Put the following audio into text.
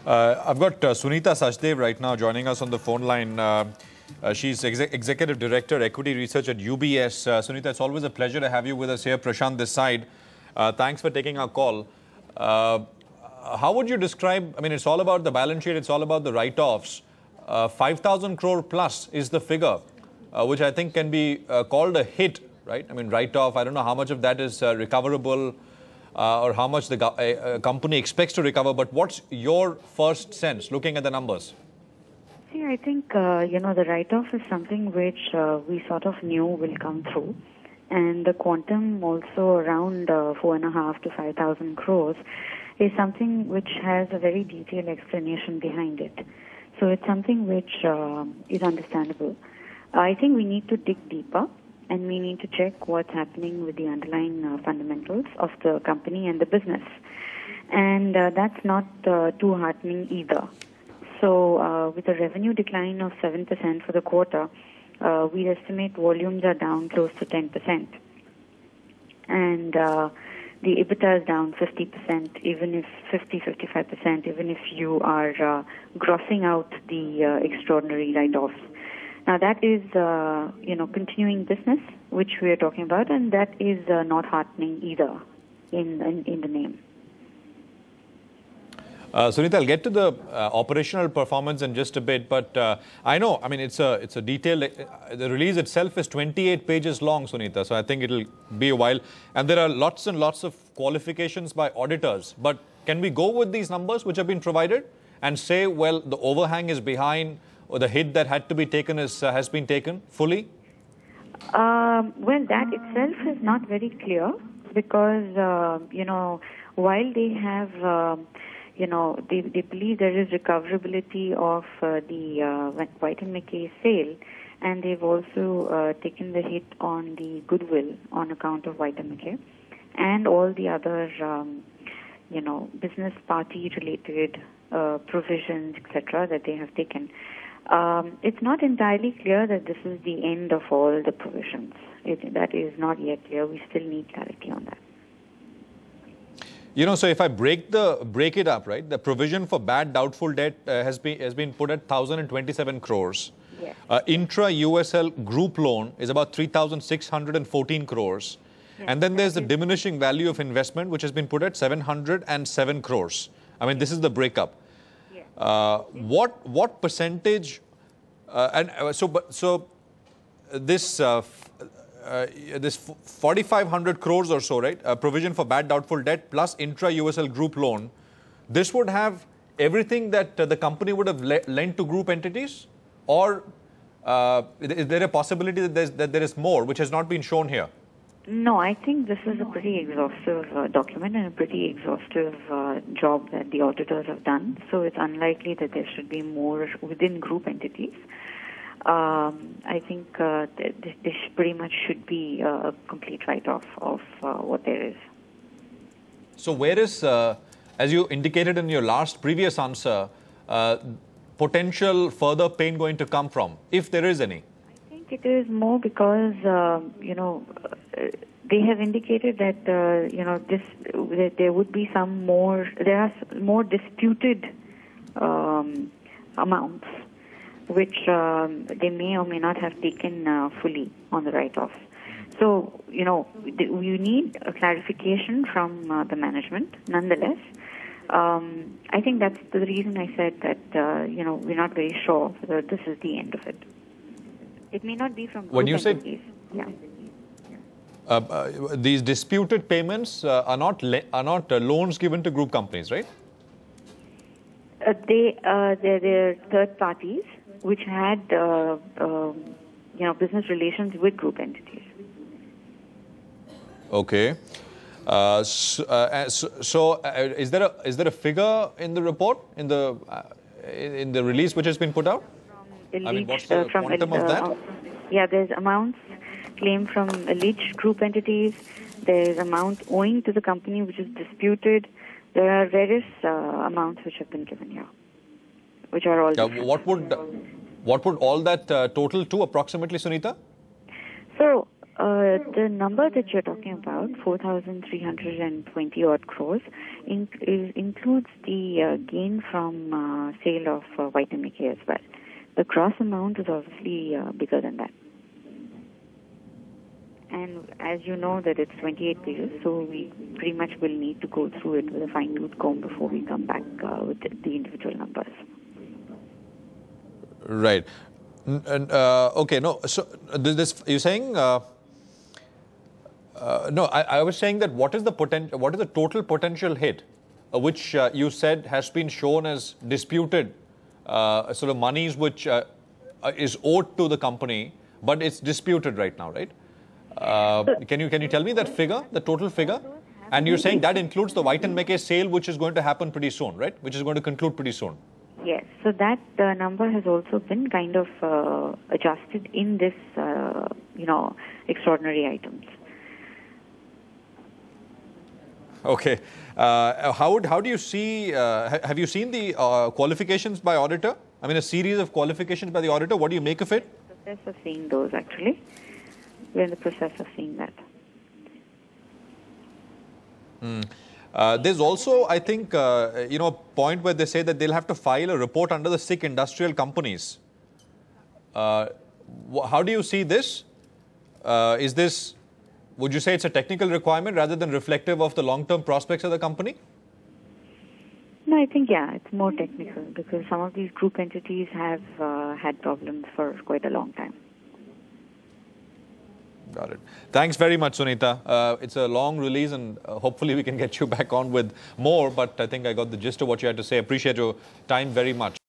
I've got Sunita Sachdev right now joining us on the phone line. She's Executive Director, Equity Research at UBS. Sunita, it's always a pleasure to have you with us here. Prashant this side. Thanks for taking our call. How would you describe, I mean, it's all about the balance sheet, it's all about the write-offs. 5,000 crore plus is the figure, which I think can be called a hit, right? I mean, write-off, I don't know how much of that is recoverable or how much the company expects to recover, but what's your first sense looking at the numbers? See, I think, the write-off is something which we sort of knew will come through. And the quantum also around 4,500 to 5,000 crores is something which has a very detailed explanation behind it. So it's something which is understandable. I think we need to dig deeper and we need to check what's happening with the underlying fundamentals of the company and the business. And that's not too heartening either. So with a revenue decline of 7% for the quarter, we estimate volumes are down close to 10%. And the EBITDA is down 50%, even if 55%, even if you are grossing out the extraordinary write-offs. Now that is, continuing business, which we are talking about, and that is not heartening either in the name. Sunita, I'll get to the operational performance in just a bit, but I know, I mean, it's a detailed, the release itself is 28 pages long, Sunita, so I think it'll be a while. And there are lots and lots of qualifications by auditors, but can we go with these numbers which have been provided and say, well, the overhang is behind or the hit that had to be taken has been taken fully? Well, that itself is not very clear because, while they have... they believe there is recoverability of the White & McKay sale, and they've also taken the hit on the goodwill on account of White & McKay and all the other, business party-related provisions, etc., that they have taken. It's not entirely clear that this is the end of all the provisions. That is not yet clear. We still need clarity on that. So if I break it up, right, the provision for bad doubtful debt has been put at 1,027 crores. Yes. Intra-USL group loan is about 3,614 crores. Yes, and then there's the diminishing value of investment, which has been put at 707 crores. I mean, this is the breakup. Yes. What percentage, this 4,500 crores or so, right? Provision for bad doubtful debt plus intra-USL group loan. This would have everything that the company would have lent to group entities? Or is there a possibility that there is more which has not been shown here? No, I think this is a pretty exhaustive document and a pretty exhaustive job that the auditors have done. So it's unlikely that there should be more within group entities. I think this pretty much should be a complete write-off of what there is. So where is, as you indicated in your previous answer, potential further pain going to come from, if there is any? I think it is more because, they have indicated that, that there would be there are more disputed amounts, which they may or may not have taken fully on the write-off. So, you need a clarification from the management. Nonetheless, I think that's the reason I said that, we're not very sure whether this is the end of it. It may not be from group entities. Yeah. These disputed payments are not loans given to group companies, right? They're third parties which had, business relations with group entities. Okay. So is there a figure in the report, in the release which has been put out? What's the quantum of that? Yeah, there's amounts claimed from alleged group entities. There's amount owing to the company which is disputed. There are various amounts which have been given here, which are all what would all that total to approximately, Sunita? So The number that you're talking about, 4,320 odd crores, includes the gain from sale of vitamin K as well. The gross amount is obviously bigger than that. And as you know that it's 28 pages, so we pretty much will need to go through it with a fine-tooth comb before we come back with the individual numbers. Right. Okay, no, so this you're saying... no, I was saying that what is the total potential hit, which you said has been shown as disputed, sort of monies which is owed to the company, but it's disputed right now, right? Can you tell me that figure, the total figure? And you're saying that includes the White and McKay sale, which is going to happen pretty soon, right? Which is going to conclude pretty soon. Yes, so that number has also been kind of adjusted in this, extraordinary items. Okay. How do you see, have you seen the qualifications by auditor? I mean, a series of qualifications by the auditor. What do you make of it? Process of seeing those, actually. We're in the process of seeing that. There's also, I think, a point where they say that they'll have to file a report under the Sikh industrial companies. How do you see this? Would you say it's a technical requirement rather than reflective of the long-term prospects of the company? No, I think, yeah, it's more technical because some of these group entities have had problems for quite a long time. Got it. Thanks very much, Sunita. It's a long release and hopefully we can get you back on with more, but I think I got the gist of what you had to say. Appreciate your time very much.